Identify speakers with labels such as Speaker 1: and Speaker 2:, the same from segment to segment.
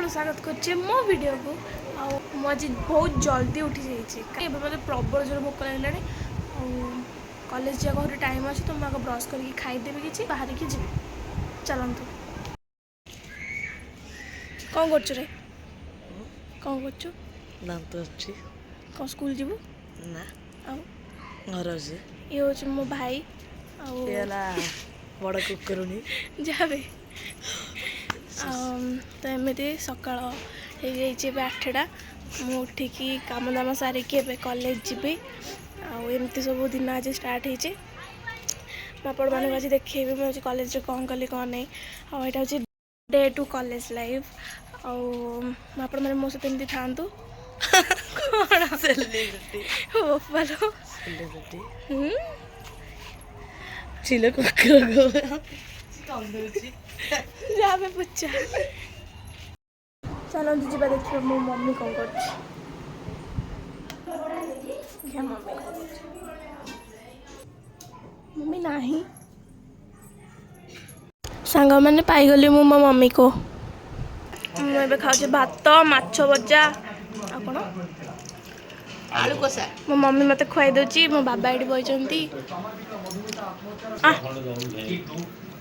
Speaker 1: स्वागत कर मो वीडियो को आज बहुत जल्दी उठी जाइए मतलब प्रबल जोर भोक लगे कॉलेज जा गोटे टाइम अच्छे तो मुझे ब्रश करके खाईदेवी कि बाहर की जी चलतु कौन कर कौन कर
Speaker 2: दांत अच्छी
Speaker 1: कौन स्कूल जीवु
Speaker 2: ना
Speaker 1: घर
Speaker 2: अच्छे
Speaker 1: ये हूँ मो भाई
Speaker 2: बड़ कुकुरुणी
Speaker 1: जहाँ भी तो एमती सका हो 8टा मुठिकी कम दाम सारिकी कॉलेज जीवी आमती सब दिन आज स्टार्ट होती आपण मानक आज देखिए मुझे कॉलेज कौन कली कौन नहीं आईटा हूँ डे टू कॉलेज लाइफ आपण मैंने मो सहित था
Speaker 2: चिलो कुकुर
Speaker 1: जहाँ पूछा चलते जी देखिए मो मम्मी कौन कर मम्मी नहीं सांग मैंने पाईगली मो मम्मी को मुझे खाऊे भात माछ भजा आ कौन
Speaker 2: आलू कषा
Speaker 1: मो मम्मी मत खुआई दूची मो बाबा ये बही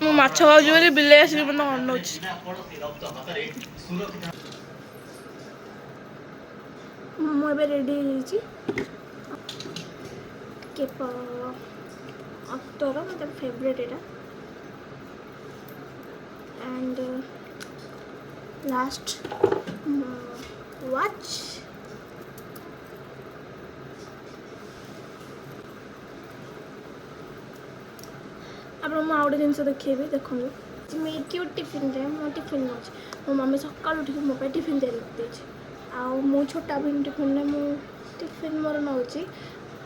Speaker 1: मो माछ खाऊँ बोली बिले आसिक मत अनौच मुझे रेडी अक्टर मतलब favourite Etah and last watch आप गोटे जिन देखेबी देखो मेकी टिफिन रे मो टिफिन अच्छे मो मम्मी सका उठ मो टिफिन तैयारी कर मो छोटा भी टिफिन रे मो टिफिन मोर नौ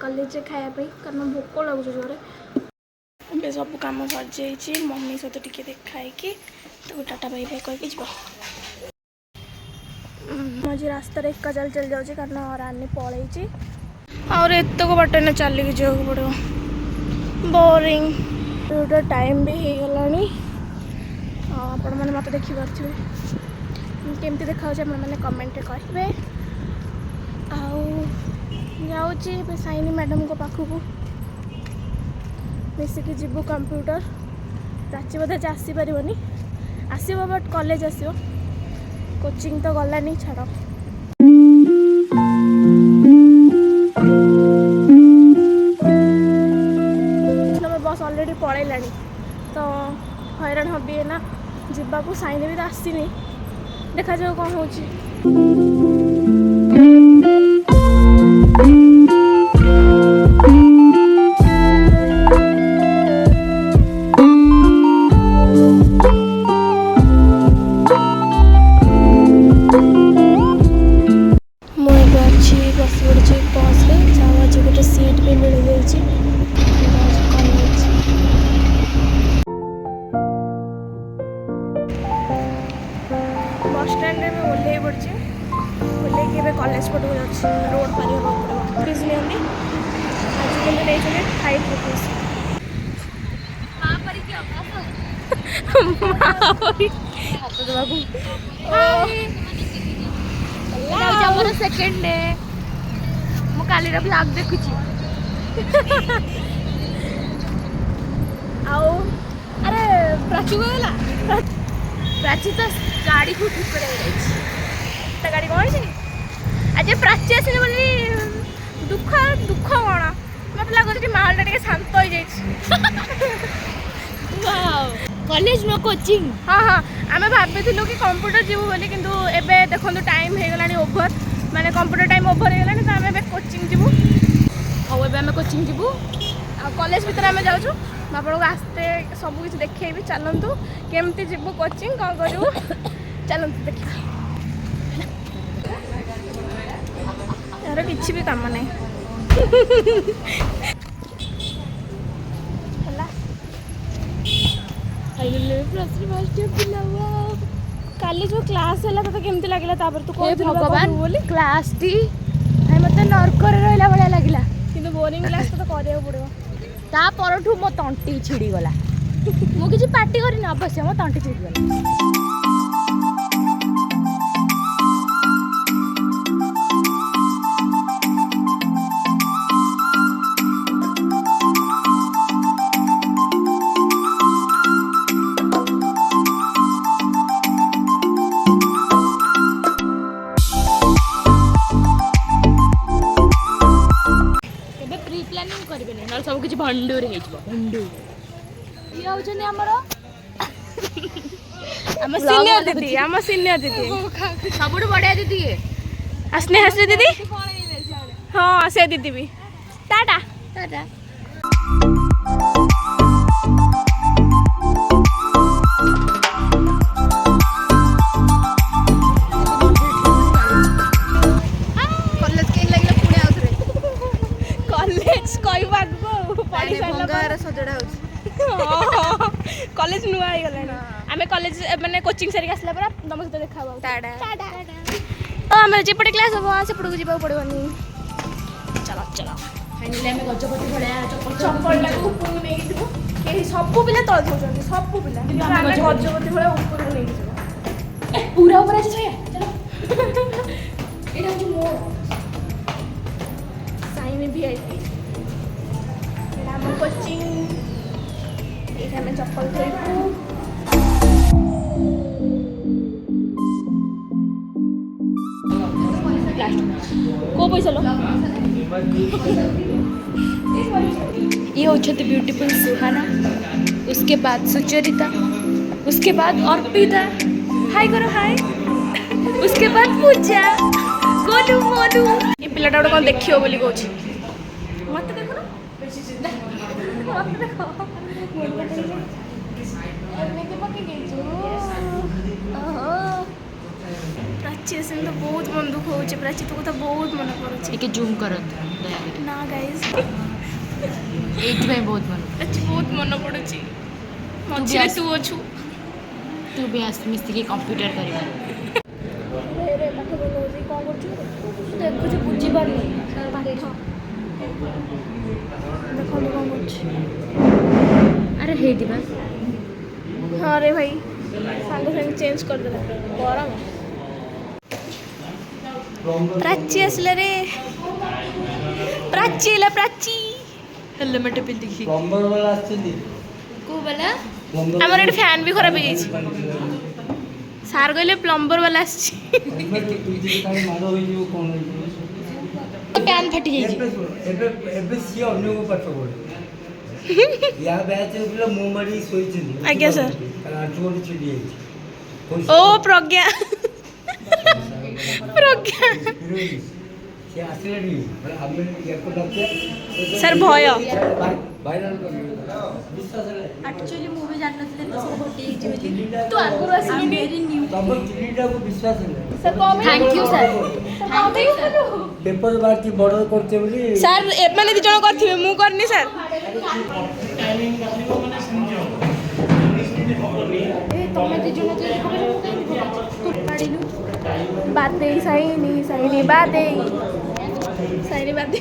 Speaker 1: कॉलेज खायापी कारण भोक लगुच जोरे ए सब कम सर जाइए मम्मी सहित टिके देखाई टाटा बाई बाई करके जी मझे रास्तार एका चल चल जाऊँ कारण रानी पलैची और एतक बाट ने चलिक जावाक पड़ो बोरिंग गोटे टाइम भी हो गलानी आपण मैंने मत देखिपे केमती देखा मैंने कमेंट करेंगे जाऊँ साइनी मैडम को पाखक मिसिकी जीवु computer Prachi Bodhe आसीपार आसब but college आसो कोचिंग तो गलानी छाड़ बस ऑलरेडी पलैला तो हैरान हबी ना जावाक साइने भी तो आसनी देखा जाओ कौन हो बस पड़ी बस आज गोटे सीट भी मिल जाए बस स्टैंड में ओल्ल पड़ी ओल्ल कॉलेज पटक जा रोड पार पड़ो फीस नि आजिकल नहीं 5 रुपीज सेकेंड डे मु काली ब्लॉग देखुची आओ अरे प्राची गला प्राची तो गाड़ी को ठीक कर गाड़ी कौन आज प्राची आस दुख दुख कौन मत लगुच माहौल टा शांत हो जाए कॉलेज में कोचिंग हाँ हाँ आम भाभी कि कंप्यूटर जीवु बोली किंतु एबे देखो टाइम हो गलानी ओभर माने कंप्यूटर टाइम ओभर हो गलानी तो आम एबे कोचिंग जीवु और एबे आम कोचिंग जीवु आ कॉलेज भीतर आम जाऊँ आपको आसते सब किसी देखी चलतु केमती जीवु कोचिंग कौन करूँ चलतु देखा यार किसी भी काम नहीं काली जो क्लास है तो केमती लगे तू भगवान बोली क्लास टी मत नर्क रहा भाया लगे कि बोरिंग क्लास तो करा पड़ो ता परठू मो तंटी छिड़ी गला मु किसी पार्टी करनी अवश्य मो तंटी छिड़ी गला
Speaker 3: ପ୍ଲାନିଂ କରିବେନି ନହେଲେ ସବୁ କିଛି ଭଣ୍ଡୁରେ ହେଇଯିବ ଭଣ୍ଡୁ ଇଏ ହଉଛନ୍ତି ଆମର
Speaker 1: ଆମ ସିନିୟର ଦିଦି
Speaker 3: ସବୁଠୁ ବଢିଆ ଦିଦି ଇଏ
Speaker 1: ସ୍ନେହାଶ୍ରୀ ଦିଦି ହଁ ସେ ଦିଦି ବି ଟାଟା
Speaker 3: ଟାଟା
Speaker 1: କଲେଜ କହିବୁ ଆଗକୁ ଆଉ ପଢି ସାରିଲା ପରେ
Speaker 3: ସଜଡା ହଉଛି
Speaker 1: କଲେଜ ନୂଆ ହେଇଗଲାଣି ଆମେ କଲେଜ ମାନେ କୋଚିଂ ସାରିକି ଆସିଲା ପରେ ତମ ସହିତ ଦେଖା ହବ
Speaker 3: ଟାଟା
Speaker 1: ଆମେ ଯେପଟେ କ୍ଲାସ୍ ହବ ସେପଟକୁ ଯିବାକୁ ପଡ଼ିବନି ଚାଲ ଚାଲ
Speaker 3: ଫାଇନାଲି ଆମେ ଗଜପତି ଭଳିଆ
Speaker 1: ଚପଲଟାକୁ ଉପରକୁ ନେଇକି ଯିବୁ କେହି ସବୁ ପିଲା ତଳେ ଥାଉଛନ୍ତି ସବୁ ପିଲା କିନ୍ତୁ ଆମେ ଗଜପତି ଭଳିଆ ଉପରକୁ ନେଇକି ଯିବୁ
Speaker 3: ପୁରା ଉପରେ ଅଛି ଛୟା ଚାଲ ଏଇଟା ହଉଛି ମୋର
Speaker 1: ସାଇନି VIP ଏଇଟା ଆମ କୋଚିଂ ଏଇଠି ଆମେ ଚପଲ ଧୋଇବୁ को पैसा लो
Speaker 3: ये होती ब्यूटीफुल सुहाना उसके बाद सुचरिता उसके बाद अर्पिता हाय करो हाय उसके बाद पूजा गोलू मोलू
Speaker 1: ये पिलाटा गोटे कौन देखियो बोली कहूँ मत देखो ना प्राची से तो बहुत मन दुख हो प्राची तो कथा बहुत मन करुँ
Speaker 3: ଟିକେ ଜୁମ୍ କରନ୍ତୁ
Speaker 1: ना गाइस
Speaker 3: ଏଇଥିପାଇଁ ବହୁତ ମନ
Speaker 1: प्राची बहुत मन पड़ुची मझे तू अच्छु
Speaker 3: ତୁ ବି ଆସ ମିଶିକି କମ୍ପ୍ୟୁଟର କରିବା
Speaker 1: देखुची बुझी पारनी देखो कौन कर
Speaker 3: ଆରେ ହେଇଟି ବା
Speaker 1: हाँ रे भाई सांग सांग चेंज कर देला गरम प्राची आसले रे प्राची एला प्राची
Speaker 3: हेलमेट पिंधिकी
Speaker 4: प्लम्बर वाला आछिली
Speaker 3: को वाला
Speaker 1: हमर एट फैन भी खराब हो जाइछ सार कहले प्लम्बर वाला आछि
Speaker 4: हेलमेट तुझे काहे मारो होई जो कोन होई
Speaker 3: प्यान फटी जाइए
Speaker 4: एबे एबे सी अन्य को पाठ पढे या बैच पिला मु मारी सोइछिली
Speaker 1: आज्ञा सर
Speaker 4: आठोडी छिडी जाइछ
Speaker 1: ओ प्रज्ञा प्रज्ञा
Speaker 4: से आसलेनी हम एको डॉक्टर
Speaker 1: सर भय
Speaker 4: वायरल विश्वास है
Speaker 3: एक्चुअली मूवी जानते थे तो सब फटी जाइए
Speaker 1: तू आगुर आसलुनी
Speaker 4: तब चिलीटा को विश्वास है
Speaker 1: sir come
Speaker 3: thank you sir
Speaker 4: paper बार की बॉर्डर करते बोली
Speaker 1: सर ए माने दी जण करथिबे मु करनी सर
Speaker 3: ए तमे दी जण जे खबर तू पाडिनु
Speaker 1: बाते साइनी साइनी बाते साइनी बाते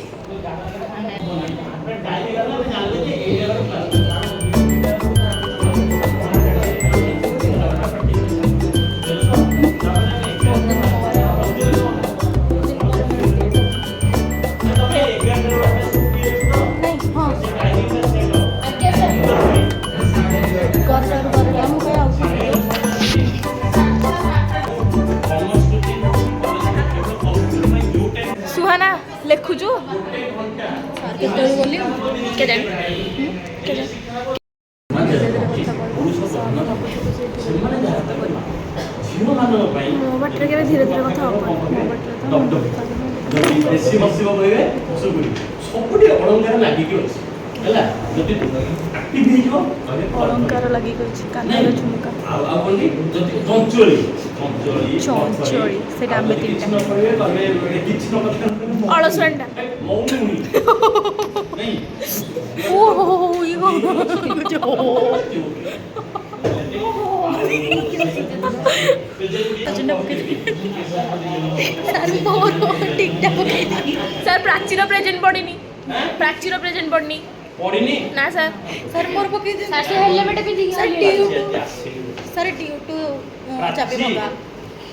Speaker 1: सुहाना लेखुचु
Speaker 3: केतोल बोली
Speaker 1: के जान के जान ମୋ ବାଟରେ କେବେ ଧୀରେ ଧୀରେ କଥା ହବ ମୋ ବାଟରେ
Speaker 5: ବେଶୀ ବସିବ କହିବେ ସବୁଠି ଅଳଙ୍କାର ଲାଗିକି ଅଛି ହେଲା ଯଦି ଆକ୍ଟିଭ ହେଇଯିବ
Speaker 1: ଅଳଙ୍କାର ଲାଗି କହିଛି କାନର ଝୁମକା
Speaker 5: ଆଉ କଣ ଯଦି ଚଞ୍ଚଳି
Speaker 3: ଚଞ୍ଚଳି ସେଟା ଆମେ
Speaker 5: କିଛି ନ କହିବେ କହିବେ କିଛି ନ କଥା
Speaker 1: ଅଳସୁଆଟା
Speaker 5: ମୌନୀ ନାଇଁ
Speaker 3: ଓହୋ ଇଏ
Speaker 1: सर प्राचीर प्रेजेंट पड़नी प्राचीर प्रेजेंट पड़नी
Speaker 5: ପଢିନି
Speaker 1: ना सर
Speaker 3: सर मोर पके सर से हेलमेट पिंधि sir due sir due to चाबी भंगा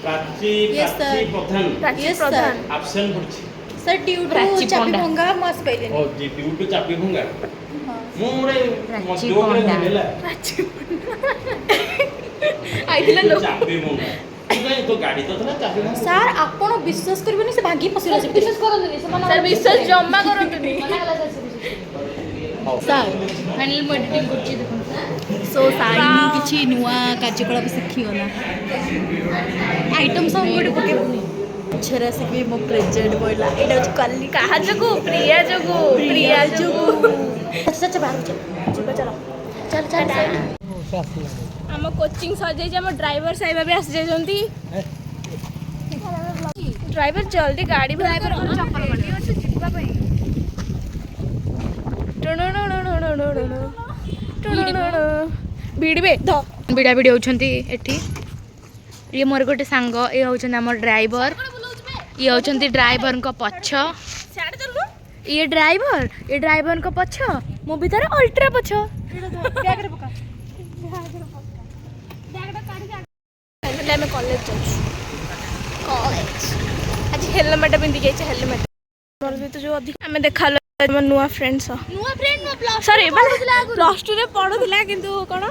Speaker 5: Prachi
Speaker 3: Yes, sir.
Speaker 5: Prachi Pradhan
Speaker 1: Prachi
Speaker 3: Yes,
Speaker 1: Pradhan
Speaker 5: absent ପଡିଛି
Speaker 3: सर ड्यू टू
Speaker 2: प्राची
Speaker 3: चाबी
Speaker 2: पंडा।
Speaker 3: भंगा मस पहिले
Speaker 5: ଓ ଡ୍ୟୁଟି ଚାପି ଭଙ୍ଗା ମୁଁ ଗୋଟେ
Speaker 2: ପ୍ରାଚୀ
Speaker 5: ଜୋକରେ
Speaker 2: ପଣ୍ଡା।
Speaker 5: ହେଲା
Speaker 1: प्राची आइथिला लोक
Speaker 5: ଚାପି ଭଙ୍ଗା ତୁ କାଇଁ ତୋ ଗାଡି ତ ଥିଲା ଚାପି ଭଙ୍ଗା
Speaker 3: सर आपण विश्वास करबेनी से भागी पसिला से विश्वास करंतनी से
Speaker 1: सर विश्वास जम्मा करंतुनी
Speaker 3: मना कला सर फाइनल मैं एडिटिंग करछि देखो सो साइनी किछि नुवा कार्यकलाप शिखि गला आइटम सब गोटे पके छरा सिकि मो प्रेजेंट बोइला एटा कल्ली
Speaker 1: कहा जगो प्रिया जगो
Speaker 3: सच बाहर चल चल चल चल
Speaker 1: आम कोचिंग सजाई आम ड्राइवर साहिबा भी आसी जाइछंती ड्राइवर जल्दी गाड़ी ड्राइवर भिड़बे
Speaker 3: भिड़ा भिड़ी होती एठी ये मोर गोटे सांग ये होचन आम ड्राइवर ये होचंती ड्राइवर को पछ ये ड्राइवर को पछ मो भीतर अल्ट्रा पछ
Speaker 1: आम कॉलेज जाऊँ कॉलेज आज हेलमेट पिंधि जाइए हेलमेट मोर सहित जो अधिक आम देखा नुआ फ्रेंड्स सॉरी प्लस टू रे पढ़ुला किंतु कौन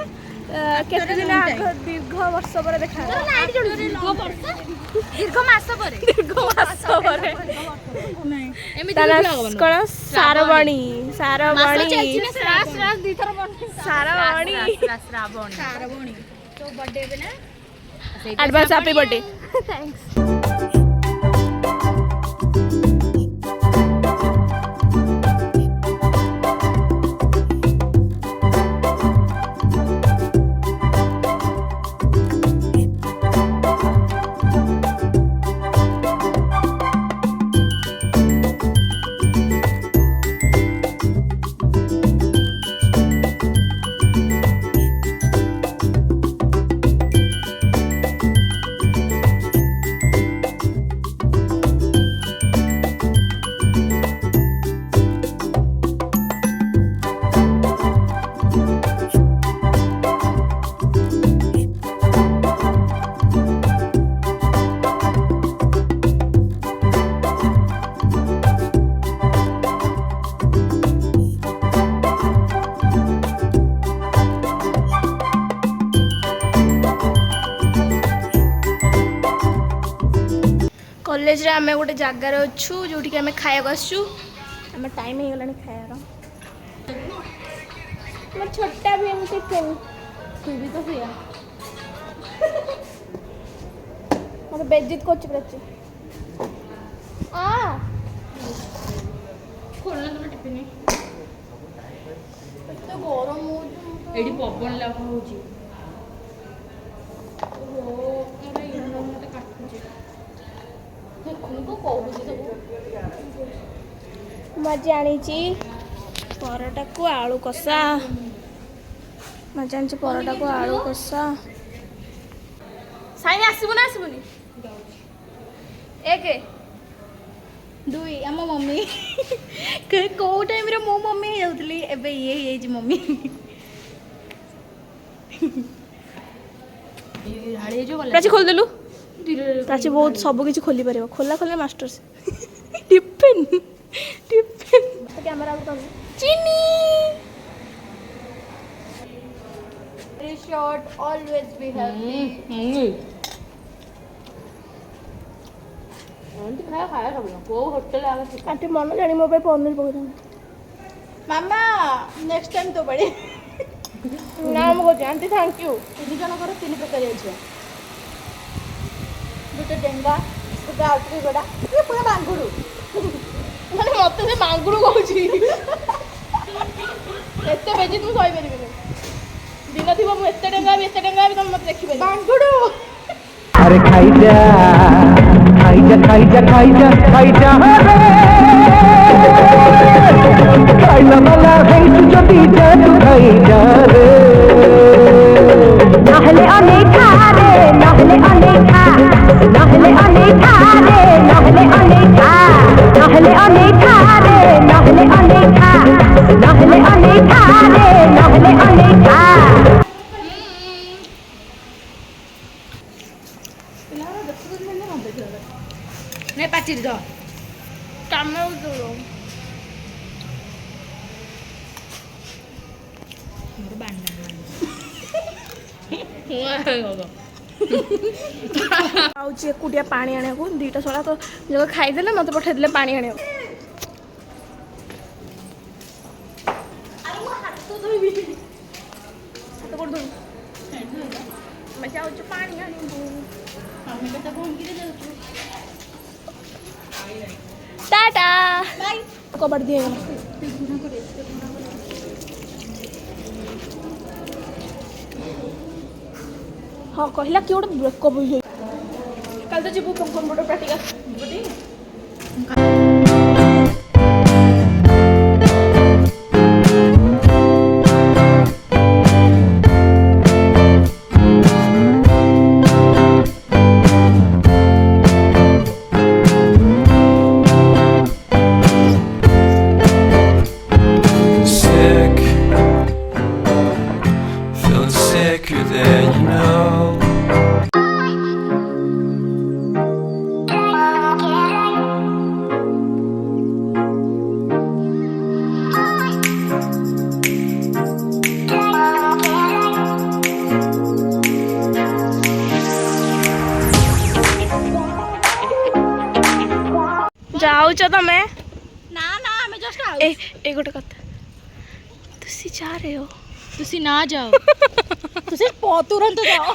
Speaker 1: केते दिन आग दीर्घ वर्ष पर देखा
Speaker 3: दीर्घ मास पर
Speaker 1: कौन सारवाणी
Speaker 3: तो बर्थडे पे ना
Speaker 1: advance happy birthday thanks college रे आमे गोटे जगार अच्छु जो आम खाया आसु आम टाइम हो गलानी खायार छोटा भी एमती तू भी तो सिया मत बेज्जित कर गरम
Speaker 3: एडी पवन लाग होची
Speaker 1: मैं जानी परोटा को आलू कषा मैं जानी परोटा को आलू कषा साइन आसबु ना आसबुनी एक
Speaker 3: दुई आम मम्मी कौ टाइम रे मो मम्मी जाउतली एबे ये जी मम्मी हाड़े जो
Speaker 1: प्राची खोल देलु प्राची बहुत सब किसी खोली पार खोला खोला मास्टर टिफिन कैमरा चीनी
Speaker 3: शॉट ऑलवेज बी हेल्दी खाया सब को होटल आगे
Speaker 1: आंटी मन जानी मो पनीर पकड़
Speaker 3: मामा नेक्स्ट टाइम तो बड़े
Speaker 1: ना मुझे आंटी थैंक यू
Speaker 3: तीन जनकर तीन प्रकार अच्छे गोटे डेंगा गोटे आउटरी गोड़ा ये पूरा बांगुड़ू
Speaker 1: ମାନେ ମତେ ସେ ମାଙ୍ଗୁଡୁ କହୁଛି ଏତେ ବେଜି ତୁ ସହି ପାରିବିନି ଦିନ ଥିବ ମୁଁ ଏତେ ଟଙ୍କା ବି ତମେ ମତେ ଦେଖିପାରିବ ମାଙ୍ଗୁଡୁ
Speaker 4: अरे खाइजा खाइला वाला है तू जदी जा तू खाइजा रे
Speaker 6: नहले अनेखा रे नहले अनेखा नहले अनेखा रे नहले अनेखा नहले अनेखा रे नहले अनेखा नहले अनेखा रे नहले अनेखा
Speaker 3: नहीं पाचिर दो
Speaker 1: କାମ ଦଉର ଆଉଛି ଏକୁଟିଆ ପାଣି ଆଣିବାକୁ ଦୁଇଟା ଶଳା ତ ଯୋଗ ଖାଇଦେଲେ ମୋତେ ପଠେଇଦେଲେ ପାଣି ଆଣିବାକୁ ହାତ କରିଦେବୁ ଆମେ ଯାଉଛୁ ପାଣି ଆଣିବୁ ଟାଟା କବାଟ ଦିଆଗଲା ହଁ କହିଲା କି ଗୋଟେ ବ୍ରେକଅପ୍ ହେଇଯାଉଛି କାଲି ତ ଯିବୁ computer practical
Speaker 7: Sick, feeling sicker than you know.
Speaker 1: ଯାଉଛ ତମେ
Speaker 3: ना ना हमें जस्ट
Speaker 1: ଏ ଗୋଟେ କଥା ତୁସି ଯା ରେ ହୋ
Speaker 3: तुसी ना जाओ तुसी तुरंत जाओ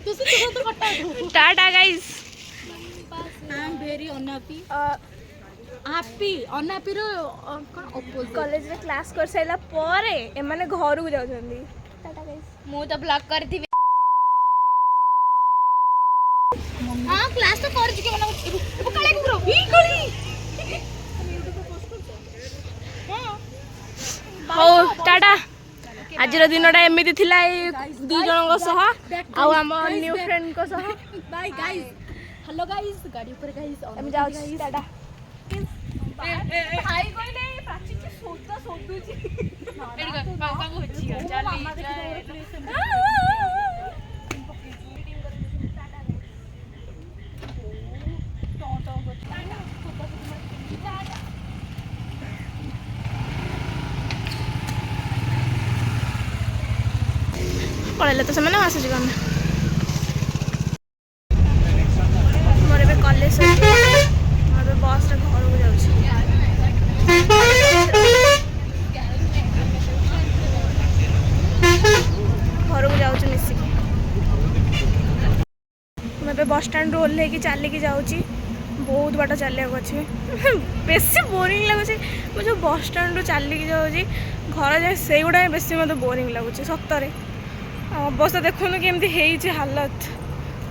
Speaker 3: तुसी तुरंत हटा दो
Speaker 1: tata guys
Speaker 3: I am very unhappy happy unhappy रो कोन अपोजिट
Speaker 1: କଲେଜରେ କ୍ଲାସ୍ କରିସାରିଲା ପରେ ଏମାନେ ଘରକୁ ଯାଉଛନ୍ତି ଟାଟା ଗାଇସ୍
Speaker 3: ମୁଁ ତ ବ୍ଲକ୍ କରିଥିବି हां क्लास तो कर चुके मतलब वो काले कुकुर ई गली
Speaker 1: ହଉ ଟାଟା ଆଜିର ଦିନଟା ଏମିତି ଥିଲା ଏଇ ଦୁଇ ଜଣଙ୍କ ସହ ଆଉ ଆମ ନ୍ୟୁ ଫ୍ରେଣ୍ଡଙ୍କ ସହ
Speaker 3: बाय गाइस हेलो गाइस गाड़ी ऊपर गाइस
Speaker 1: ଆମେ ଯାଉଛୁ ଟାଟା ଭାଇ କହିଲେ ପ୍ରାଚୀ କି ସୋଦ ସୋଦୁଛି
Speaker 3: बाबू होची
Speaker 1: ପଳେଇଲେ ତ ସେମାନେ ଆସୁଛି କ'ଣ ମୋର ଏବେ କଲେଜ ମୁଁ ଏବେ ବସ୍ରେ ଘରକୁ ଯାଉଛି ଘରକୁ ଯାଉଛୁ ମିଶିକି ମୁଁ ଏବେ ବସ୍ ଷ୍ଟାଣ୍ଡରୁ ଓହ୍ଲେଇକି ଚାଲିକି ଯାଉଛି ବହୁତ ବାଟ ଚାଲିବାକୁ ଅଛି ବେଶୀ ବୋରିଂ ଲାଗୁଛି ମୁଁ ଯେଉଁ ବସ୍ ଷ୍ଟାଣ୍ଡରୁ ଚାଲିକି ଯାଉଛି ଘର ଯାଏ ସେଇଗୁଡ଼ା ହିଁ ବେଶୀ ମୋତେ ବୋରିଂ ଲାଗୁଛି ସତରେ ଅବସ୍ଥା ଦେଖୁନୁ କେମିତି ହେଇଛି ହାଲତ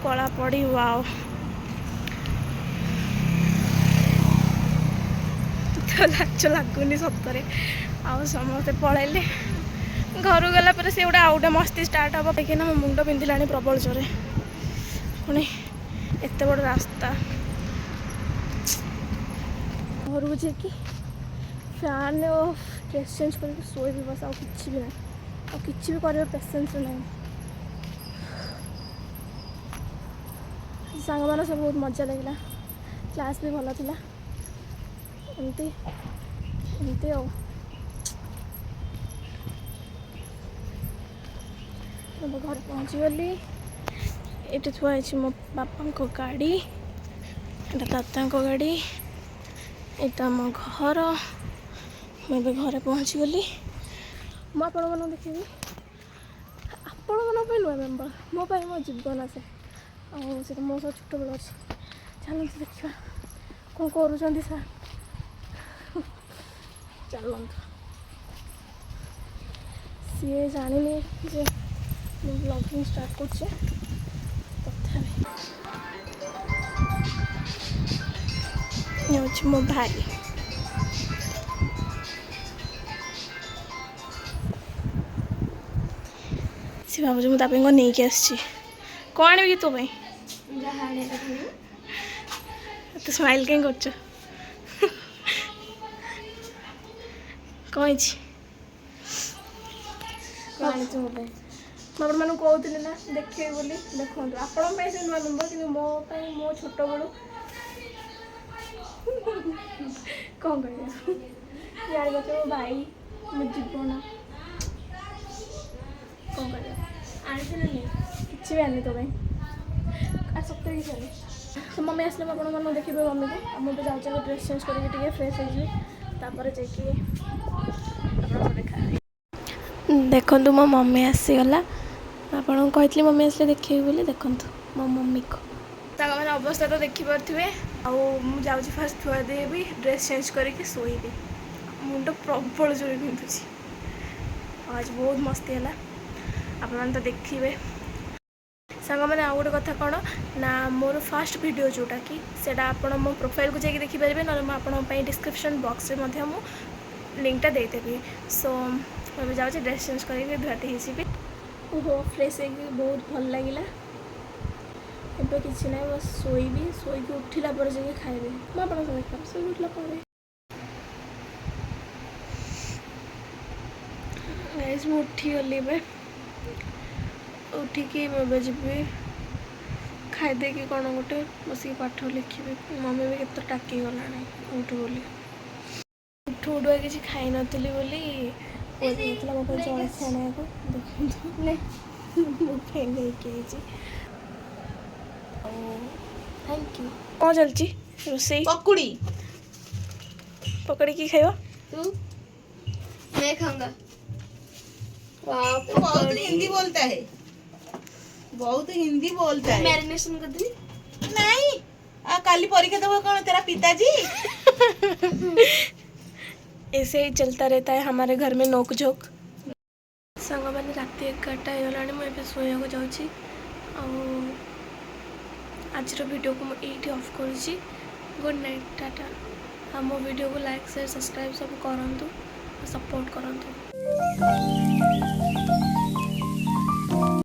Speaker 1: କଳା ପଡ଼ି ୱାଓ ଲାଜ ଲାଗୁନି ସତରେ ଆଉ ସମସ୍ତେ ପଳେଇଲେ ଘରକୁ ଗଲା ପରେ ସେ ଗୋଟେ ଆଉ ଗୋଟେ ମସ୍ତି ଷ୍ଟାର୍ଟ ହେବ କାହିଁକିନା ମୋ ମୁଣ୍ଡ ପିନ୍ଧିଲାଣି ପ୍ରବଳ ଜୋରେ ପୁଣି ଏତେ ବଡ଼ ରାସ୍ତା ଘରକୁ ଯାଇକି ଫ୍ୟାନ୍ ଡ୍ରେସ୍ ଚେଞ୍ଜ କରିକି ଶୋଇବି ବସ୍ ଆଉ କିଛି ବି ନାହିଁ ଆଉ କିଛି ବି କରିବା ପେସେନ୍ସ ନାହିଁ ସାଙ୍ଗମାନ ସବୁ ବହୁତ ମଜା ଲାଗିଲା କ୍ଲାସ୍ ବି ଭଲ ଥିଲା ଏମିତି ଆଉ ଏବେ ଘରେ ପହଞ୍ଚିଗଲି ଏଠି ଥୁଆ ହେଇଛି ମୋ ବାପାଙ୍କ ଗାଡ଼ି ଏଇଟା ଦାଦାଙ୍କ ଗାଡ଼ି ଏଇଟା ଆମ ଘର ମୁଁ ଏବେ ଘରେ ପହଞ୍ଚିଗଲି ମୁଁ ଆପଣମାନଙ୍କୁ ଦେଖେଇବି ଆପଣମାନଙ୍କ ପାଇଁ ନୂଆ ମେମ୍ବର ମୋ ପାଇଁ ମୋ ଜୀବନ ଆସେ ଆଉ ସେଟା ମୋ ସହ ଛୋଟବେଳ ଅଛି ଚାଲନ୍ତୁ ଦେଖିବା କ'ଣ କରୁଛନ୍ତି ସାର୍ ଚାଲନ୍ତୁ ସିଏ ଜାଣିନି ଯେ ମୁଁ ବ୍ଲଗିଂ ଷ୍ଟାର୍ଟ କରୁଛି ତଥାପି ଇଏ ହେଉଛି ମୋ ଭାଇ ସେ ଭାବୁଛି ମୁଁ ତା ପାଇଁ କ'ଣ ନେଇକି ଆସିଛି କ'ଣ ଆଣିବି କି ତୋ ପାଇଁ ଏତେ ସ୍ମାଇଲ୍ କାହିଁ କରୁଛ କ'ଣ ହେଇଛି ମୁଁ ଆପଣମାନଙ୍କୁ କହୁଥିଲି ନା ଦେଖେଇବି ବୋଲି ଦେଖନ୍ତୁ ଆପଣଙ୍କ ପାଇଁ ସେ ନୂଆ ନମ୍ବର କିନ୍ତୁ ମୋ ପାଇଁ ମୋ ଛୋଟବେଳୁ କ'ଣ କରିବା ଜାଣିପାରୁଛ ମୋ ଭାଇ ମୋ ଜୀବନ କ'ଣ କରିବା ଆଣିଥିଲି ନି କିଛି ବି ଆଣିନି ତୋ ପାଇଁ ସତରେ କିଛି ଆଣିନି ତ ମମ୍ମି ଆସିଲେ ମୁଁ ଆପଣମାନଙ୍କୁ ଦେଖିବି ମମ୍ମିକୁ ଆଉ ମୁଁ ଏବେ ଯାଉଛି ଆଉ ଡ୍ରେସ୍ ଚେଞ୍ଜ କରିକି ଟିକେ ଫ୍ରେଶ୍ ହେଇଯିବି ତାପରେ ଯାଇକି ଆପଣଙ୍କ ସହ ଦେଖା ଦେଖନ୍ତୁ ମୋ ମମି ଆସିଗଲା ଆପଣଙ୍କୁ କହିଥିଲି ମମି ଆସିଲେ ଦେଖିବି ବୋଲି ଦେଖନ୍ତୁ ମୋ ମମିକୁ ତାଙ୍କମାନେ ଅବସ୍ଥା ତ ଦେଖିପାରୁଥିବେ ଆଉ ମୁଁ ଯାଉଛି ଫାଷ୍ଟ ଧୁଆ ଦେବି ଡ୍ରେସ୍ ଚେଞ୍ଜ କରିକି ଶୋଇବି ମୁଣ୍ଡ ପ୍ରବଳ ଜୋରେ ପିନ୍ଧୁଛି ଆଉ ଆଜି ବହୁତ ମସ୍ତି ହେଲା ଆପଣମାନେ ତ ଦେଖିବେ ସାଙ୍ଗମାନେ ଆଉ ଗୋଟେ କଥା କ'ଣ ନା ମୋର ଫାଷ୍ଟ ଭିଡ଼ିଓ ଯେଉଁଟାକି ସେଇଟା ଆପଣ ମୋ ପ୍ରୋଫାଇଲ୍କୁ ଯାଇକି ଦେଖିପାରିବେ ନହେଲେ ମୁଁ ଆପଣଙ୍କ ପାଇଁ ଡିସ୍କ୍ରିପ୍ସନ୍ ବକ୍ସରେ ମଧ୍ୟ ମୁଁ লিঙ্কটা ଦେଇଦେବି ସୋ ଏବେ ଯାଉଛି ଡ୍ରେସ୍ ଚେଞ୍ଜ କରିକି ଧୁଆଧୁଇ ହେଇଯିବି ଓହୋ ଫ୍ରେଶ୍ ହେଇକି ବହୁତ ଭଲ ଲାଗିଲା ଏବେ କିଛି ନାହିଁ ବସ୍ ଶୋଇବି ଶୋଇକି ଉଠିଲା ପରେ ଯାଇକି ଖାଇବି ମୁଁ ଆପଣଙ୍କ ସହ ଦେଖାବି ଶୋଇକି ଉଠିଲା ପରେ ଗାଇସ୍ ମୁଁ ଉଠିଗଲି ଏବେ ଉଠିକି ମୁଁ ଏବେ ଯିବି ଖାଇଦେଇକି କ'ଣ ଗୋଟେ ବସିକି ପାଠ ଲେଖିବି ମମି ବି କେତେ ଟାକି ଗଲାଣି ଉଠୁ ବୋଲି ଉଠୁଆ କିଛି ଖାଇନଥିଲି ବୋଲି କହିଥିଲା ମୋ ପାଇଁ ଜଳଖିଆ ଆଣିବାକୁ ଦେଖନ୍ତୁ ମୋ ପାଇଁ ନେଇକି ହେଇଛି ଆଉ ଥ୍ୟାଙ୍କ ୟୁ କ'ଣ ଚାଲିଛି ରୋଷେଇ
Speaker 2: पकौड़ी
Speaker 1: ପକଡ଼ି କି ଖାଇବ
Speaker 2: तू मैं खाऊंगा बहुत हिंदी बोलता है बहुत हिंदी बोलता है
Speaker 1: ମ୍ୟାରିନେସନ୍ କରିଦେବି
Speaker 2: नहीं काली परीक्षा देव कौन तेरा पिताजी
Speaker 1: ऐसे ही चलता रहता है हमारे घर में नोक झोंक सांग मैंने रात 11टा होगा मुझे शोक जाऊँगी आज वीडियो को मुझे ऑफ करुँची गुड नाइट टाटा आ मो वीडियो को लाइक शेयर सब्सक्राइब सब करूँ सपोर्ट करूँ